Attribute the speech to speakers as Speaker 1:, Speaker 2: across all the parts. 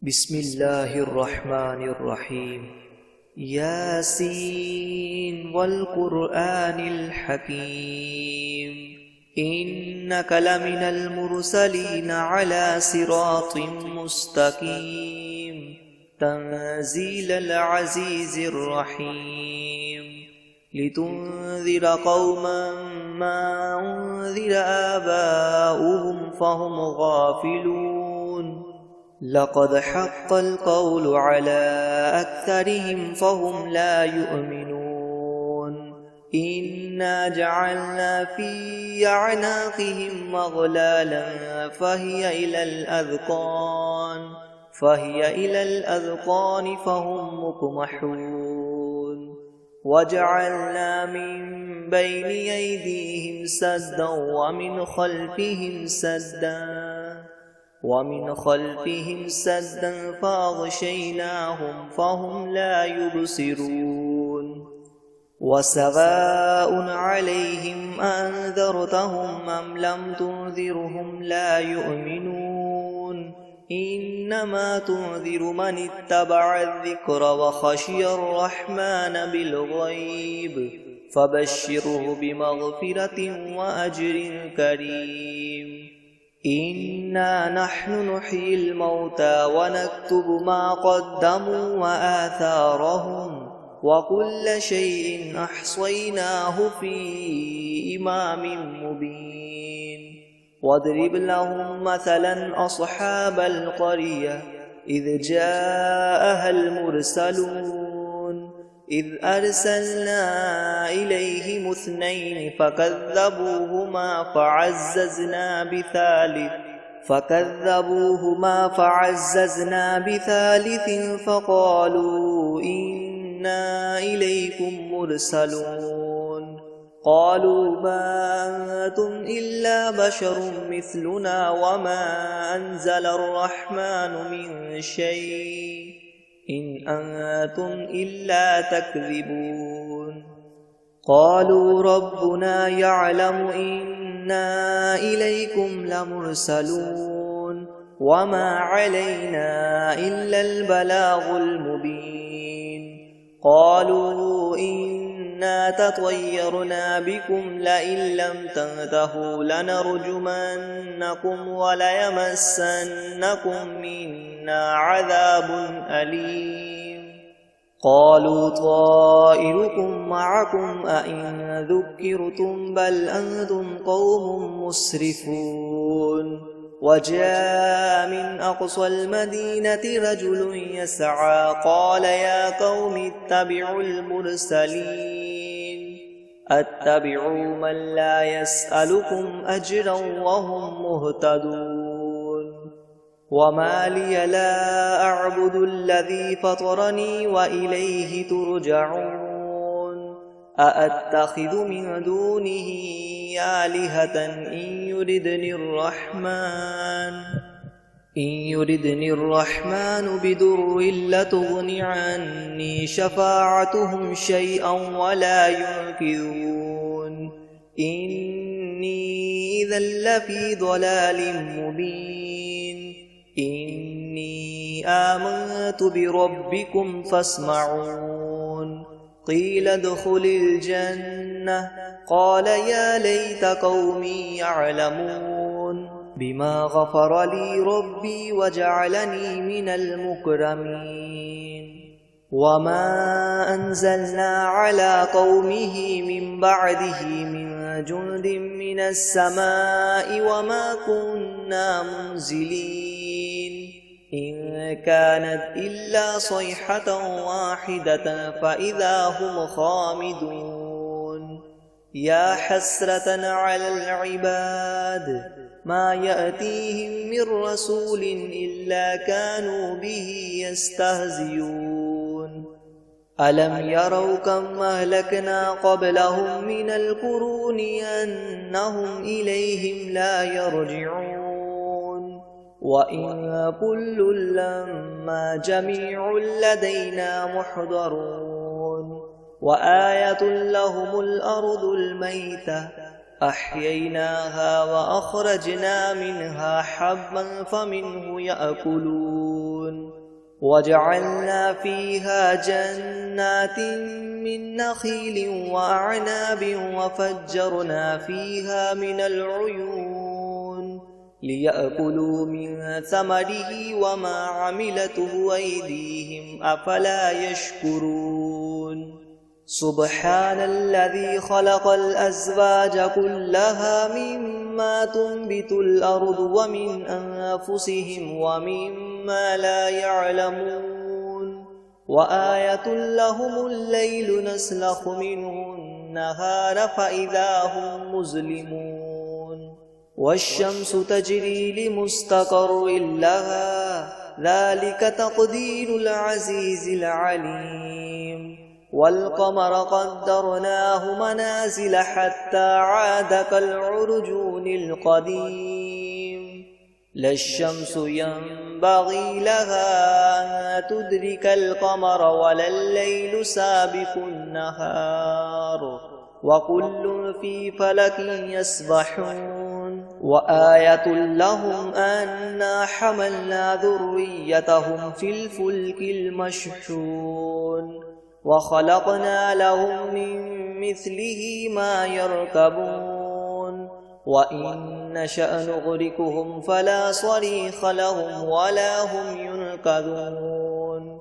Speaker 1: بسم الله الرحمن الرحيم. ياسين والقرآن الحكيم إنك لمن المرسلين على صراط مستقيم تنزيل العزيز الرحيم لتنذر قوما ما أنذر آباؤهم فهم غافلون لقد حق القول على أكثرهم فهم لا يؤمنون إنا جعلنا في أعناقهم أغلالا فهي إلى الأذقان فهم مقمحون وجعلنا من بين أيديهم سدا ومن خلفهم سدا فأغشيناهم فهم لا يبصرون وسواء عليهم أنذرتهم أم لم تنذرهم لا يؤمنون إنما تنذر من اتبع الذكر وخشي الرحمن بالغيب فبشره بمغفرة وأجر كريم. إنا نحن نحيي الموتى ونكتب ما قدموا وآثارهم وكل شيء أحصيناه في إمام مبين. واضرب لهم مثلا أصحاب القرية إذ جاءها المرسلون إذ أرسلنا إليهم 2 فكذبوهما فعززنا بثالث فقالوا إنا إليكم مرسلون قالوا ما أنتم إلا بشر مثلنا وما أنزل الرحمن من شيء إن أنتم إلا تكذبون. قالوا ربنا يعلم إنا إليكم لمرسلون وما علينا إلا البلاغ المبين. قالوا إنا تطيرنا بكم لئن لم تنتهوا لنرجمنكم وليمسنكم منا عذاب أليم. قالوا طائركم معكم أئن ذكرتم بل أنتم قوم مسرفون. وجاء من أقصى المدينة رجل يسعى قال يا قوم اتبعوا المرسلين اتبعوا من لا يسألكم أجرا وهم مهتدون. وما لي لا أعبد الذي فطرني وإليه ترجعون. أأتخذ من دونه آلهة إن يردني الرحمن بدر لتغن عني شفاعتهم شيئا ولا ينقذون. إني إذا لفي ضلال مبين. إني آمنت بربكم فاسمعون. قيل ادخل الجنة قال يا ليت قومي يعلمون بما غفر لي ربي وجعلني من المكرمين. وما أنزلنا على قومه من بعده من جند من السماء وما كنا منزلين إن كانت إلا صيحة واحدة فإذا هم خامدون. يا حسرة على العباد ما يأتيهم من رسول إلا كانوا به يستهزئون. ألم يروا كم أهلكنا قبلهم من القرون أنهم إليهم لا يرجعون. وإن كل لما جميع لدينا محضرون. وآية لهم الأرض الميتة أحييناها وأخرجنا منها حبا فمنه يأكلون وجعلنا فيها جنات من نخيل وأعناب وفجرنا فيها من العيون ليأكلوا من ثمره وما عملته أيديهم أفلا يشكرون سبحان الذي خلق الأزواج كلها مما تنبت الأرض ومن أنفسهم ومما لا يعلمون وآية لهم الليل نسلخ منه النهار فإذا هم مظلمون والشمس تجري لمستقر لها ذلك تقدير العزيز العليم والقمر قدرناه منازل حتى عاد كالعرجون القديم لا الشمس ينبغي لها أن تدرك القمر ولا الليل سابق النهار وكل في فلك يسبحون وآية لهم أنا حملنا ذريتهم في الفلك المشحون وخلقنا لهم من مثله ما يركبون وإن نشأ نغرقهم فلا صريخ لهم ولا هم ينقذون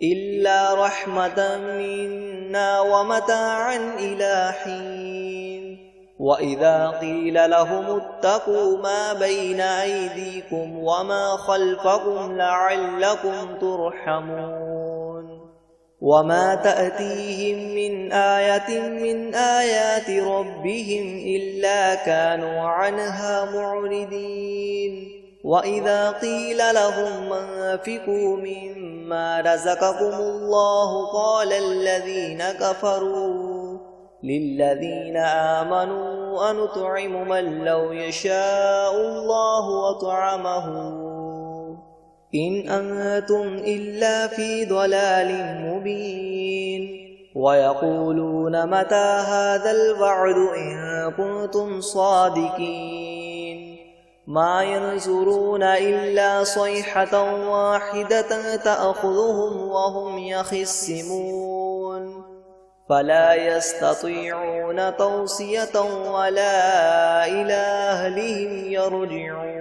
Speaker 1: إلا رحمة منا ومتاعا إلى حين وإذا قيل لهم اتقوا ما بين أيديكم وما خلفكم لعلكم ترحمون وما تأتيهم من آية من آيات ربهم إلا كانوا عنها معرضين وإذا قيل لهم أنفقوا مما رزقكم الله قال الذين كفروا للذين آمنوا أنطعم من لو يشاء الله أطعمه إن أنتم إلا في ضلال مبين ويقولون متى هذا الوعد إن كنتم صادقين ما ينظرون إلا صيحة واحدة تأخذهم وهم يخصمون فلا يستطيعون توصية ولا إلى أهلهم يرجعون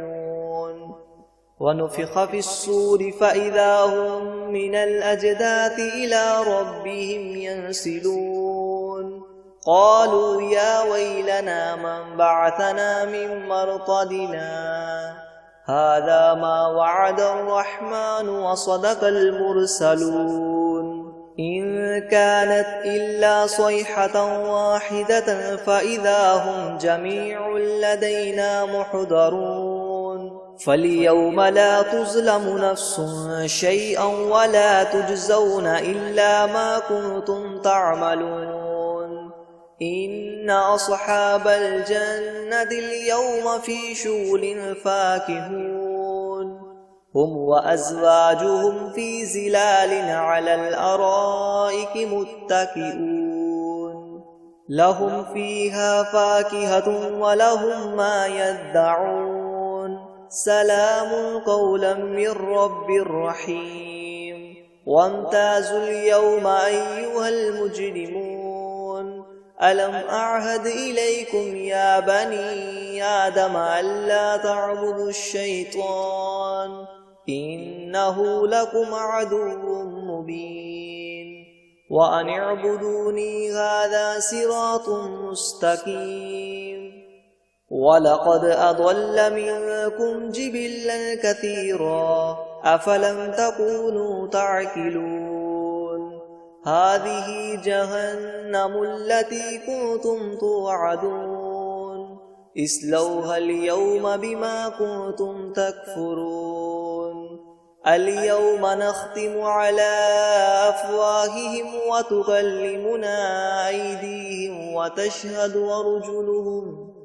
Speaker 1: ونفخ في الصور فإذا هم من الأجداث إلى ربهم ينسلون قالوا يا ويلنا من بعثنا من مرقدنا هذا ما وعد الرحمن وصدق المرسلون إن كانت إلا صيحة واحدة فإذا هم جميع لدينا محضرون فاليوم لا تظلم نفس شيئا ولا تجزون إلا ما كنتم تعملون إن أصحاب الجنة اليوم في شغل فاكهون هم وأزواجهم في ظلال على الأرائك متكئون لهم فيها فاكهة ولهم ما يدعون سلام قولا من رب رحيم وامتازوا اليوم أيها المجرمون ألم أعهد إليكم يا بني آدم ألا تعبدوا الشيطان إنه لكم عدو مبين وأن اعبدوني هذا صراط مستقيم ولقد أضل منكم جبلا كثيرا أفلم تكونوا تعقلون هذه جهنم التي كنتم توعدون اصلوها اليوم بما كنتم تكفرون اليوم نختم على أفواههم وتكلمنا أيديهم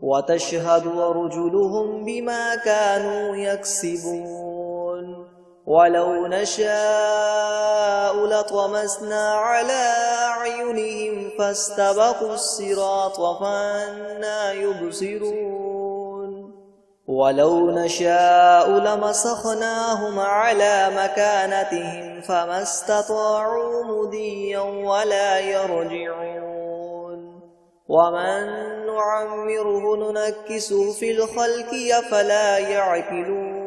Speaker 1: وتشهد أرجلهم بما كانوا يكسبون ولو نشاء لطمسنا على أعينهم فاستبقوا الصراط فأنى يبصرون ولو نشاء لمسخناهم على مكانتهم فما استطاعوا مضيا ولا يرجعون ومن نعمره ننكسه في الخلق أفلا يعقلون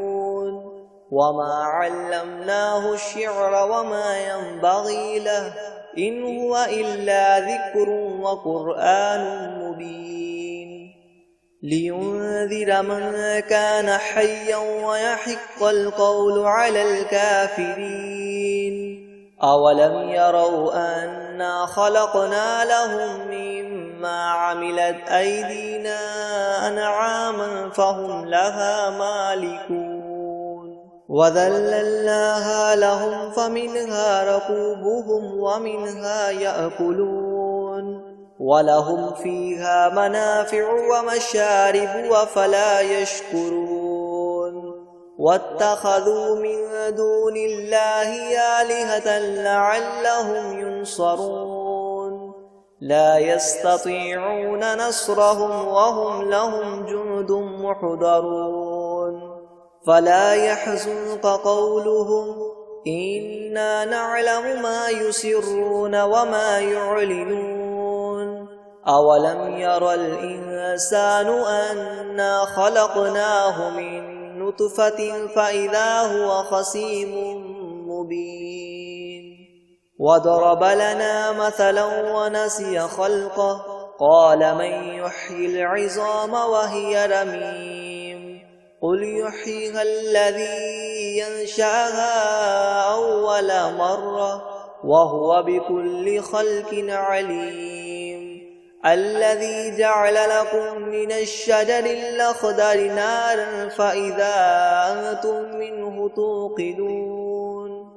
Speaker 1: وما علمناه الشعر وما ينبغي له إن هو إلا ذكر وقرآن مبين لينذر من كان حيا ويحق القول على الكافرين أولم يروا أنا خلقنا لهم مما عملت أيدينا أنعاما فهم لها مالكون وذللناها لهم فمنها ركوبهم ومنها يأكلون ولهم فيها منافع ومشارب أفلا يشكرون واتخذوا من دون الله آلهة لعلهم ينصرون لا يستطيعون نصرهم وهم لهم جند محضرون فلا يحزنك قولهم إنا نعلم ما يسرون وما يعلنون أولم ير الإنسان أنا خلقناه من نطفة فإذا هو خصيم مبين وضرب لنا مثلا ونسي خلقه قال من يحيي العظام وهي رميم قل يحييها الذي ينشأها أول مرة وهو بكل خلق عليم الذي جعل لكم من الشجر الأخضر نارا فإذا أنتم منه توقدون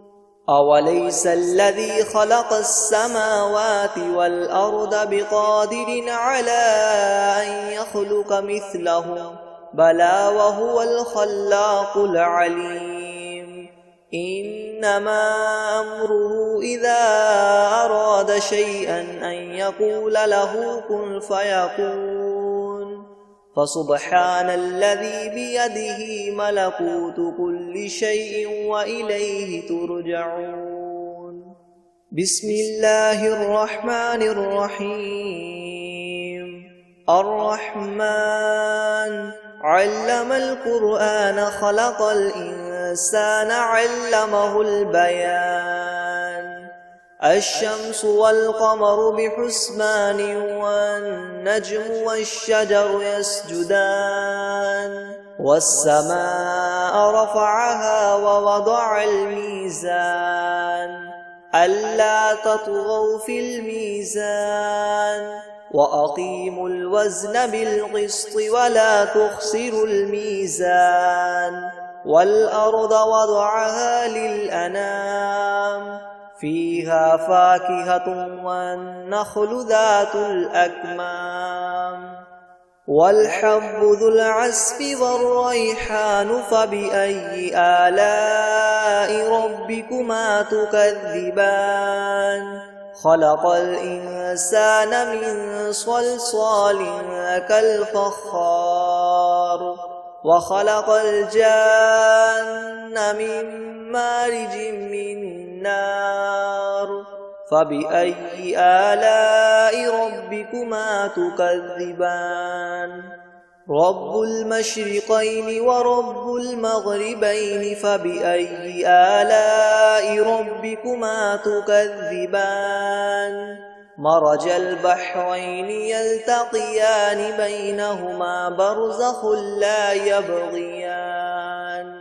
Speaker 1: أوليس الذي خلق السماوات والأرض بقادر على أن يخلق مثلهم بلى وهو الخلاق العليم إنما أمره إذا أراد شيئا أن يقول له كن فيكون فسبحان الذي بيده ملكوت كل شيء وإليه ترجعون بسم الله الرحمن الرحيم الرحمن علم القرآن خلق الإنسان علمه البيان الشمس والقمر بحسبان والنجم والشجر يسجدان والسماء رفعها ووضع الميزان ألا تطغوا في الميزان وأقيموا الوزن بالقسط ولا تخسروا الميزان والأرض وضعها للأنام فيها فاكهة والنخل ذات الأكمام والحب ذو العصف والريحان فبأي آلاء ربكما تكذبان خلق الإنسان من صلصال كالفخار وخلق الجان من مارج من نار فبأي آلاء ربكما تكذبان رب المشرقين ورب المغربين فبأي آلاء ربكما تكذبان مرج البحرين يلتقيان بينهما برزخ لا يبغيان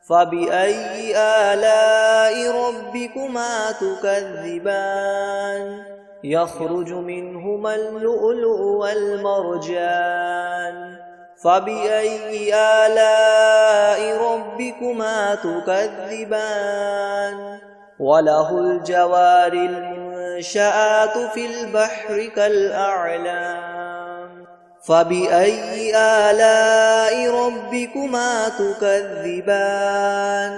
Speaker 1: فبأي آلاء ربكما تكذبان يخرج منهما اللؤلؤ والمرجان فبأي آلاء ربكما تكذبان وله الجوار المنشآت في البحر كالأعلام فبأي آلاء ربكما تكذبان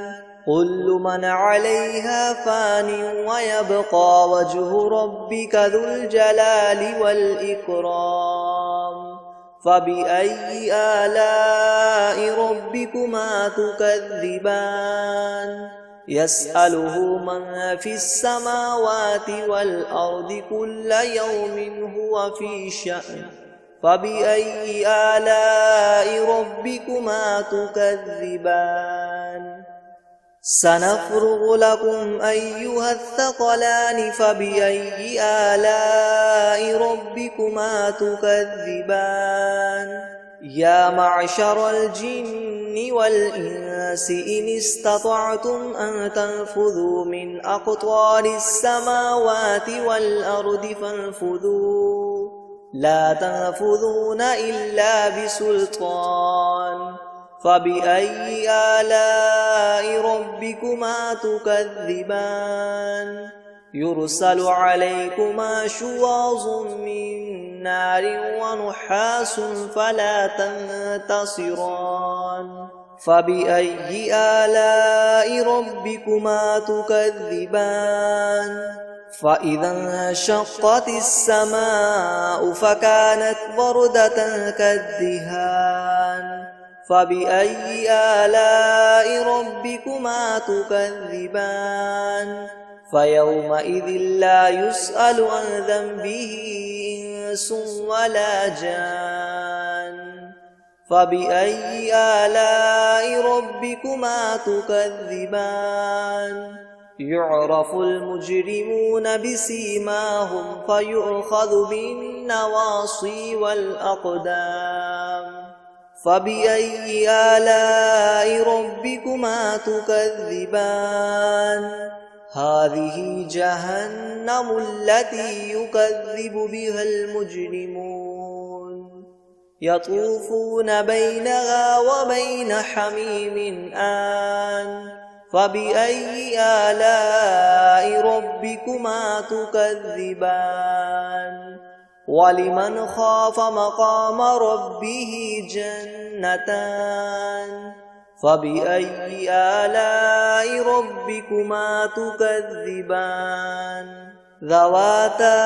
Speaker 1: كل من عليها فان ويبقى وجه ربك ذو الجلال والإكرام فبأي آلاء ربكما تكذبان يسأله من في السماوات والأرض كل يوم هو في شأن فبأي آلاء ربكما تكذبان سنفرغ لكم أيها الثقلان فبأي آلاء ربكما تكذبان يا معشر الجن والإنس إن استطعتم أن تنفذوا من أقطار السماوات والأرض فانفذوا لا تنفذون إلا بسلطان فبأي آلاء ربكما تكذبان يرسل عليكما شواظ من نار ونحاس فلا تنتصران فبأي آلاء ربكما تكذبان فإذا انشقت السماء فكانت وردة كالدهان فبأي آلاء ربكما تكذبان فيومئذ لا يسأل عن ذنبه إنس ولا جان فبأي آلاء ربكما تكذبان يعرف المجرمون بسيماهم فيؤخذ بالنواصي والأقدام فبأي آلاء ربكما تكذبان هذه جهنم التي يكذب بها المجرمون يطوفون بينها وبين حميم آن فبأي آلاء ربكما تكذبان ولمن خاف مقام ربه جنتان فبأي آلاء ربكما تكذبان ذواتا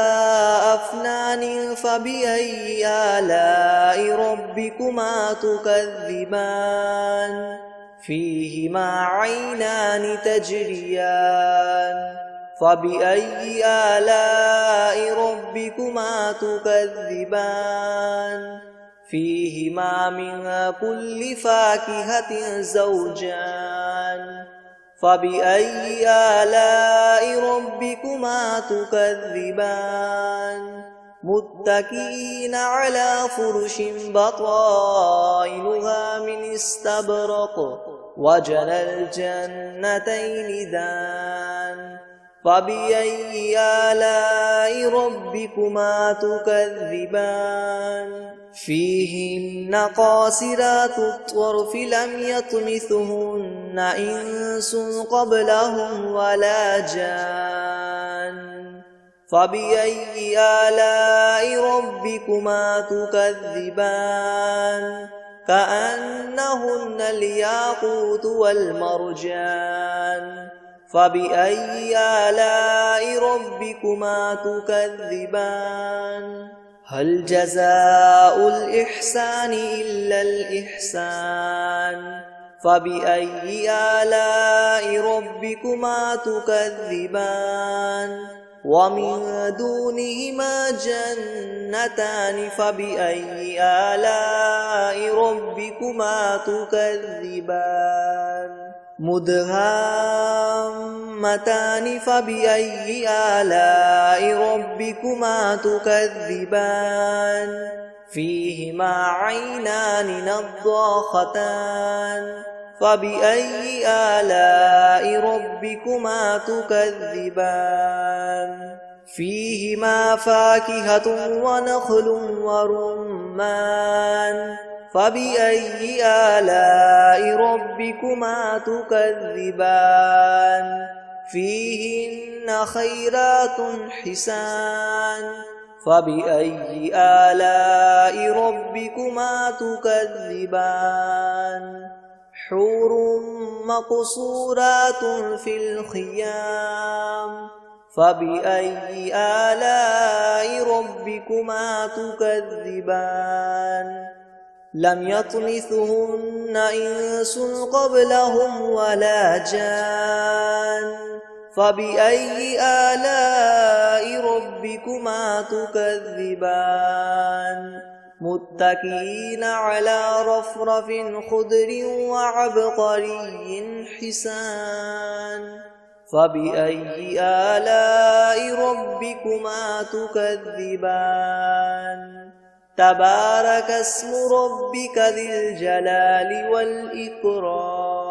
Speaker 1: أفنان فبأي آلاء ربكما تكذبان فيهما عينان تجريان فبأي آلاء ربكما تكذبان فيهما من كل فاكهة زوجان فبأي آلاء ربكما تكذبان متكئين على فرش بطائنها من استبرق وجنى الجنتين دان فبأي آلاء ربكما تكذبان فيهن قاصرات الطرف لم يطمثهن إنس قبلهم ولا جان فبأي آلاء ربكما تكذبان كأنهن الياقوت والمرجان فبأي آلاء ربكما تكذبان هل جزاء الإحسان إلا الإحسان فبأي آلاء ربكما تكذبان ومن دونهما جنتان فبأي آلاء ربكما تكذبان مدهامتان فبأي آلاء ربكما تكذبان فيهما عينان نضاختان فبأي آلاء ربكما تكذبان فيهما فاكهة ونخل ورمان فبأي آلاء ربكما تكذبان فيهن خيرات حسان فبأي آلاء ربكما تكذبان حور مقصورات في الخيام فبأي آلاء ربكما تكذبان لم يطمثهن إنس قبلهم ولا جان فبأي آلاء ربكما تكذبان متكئين على رفرف خضر وعبقري حسان فبأي آلاء ربكما تكذبان تبارك اسم ربك ذي الجلال والإكرام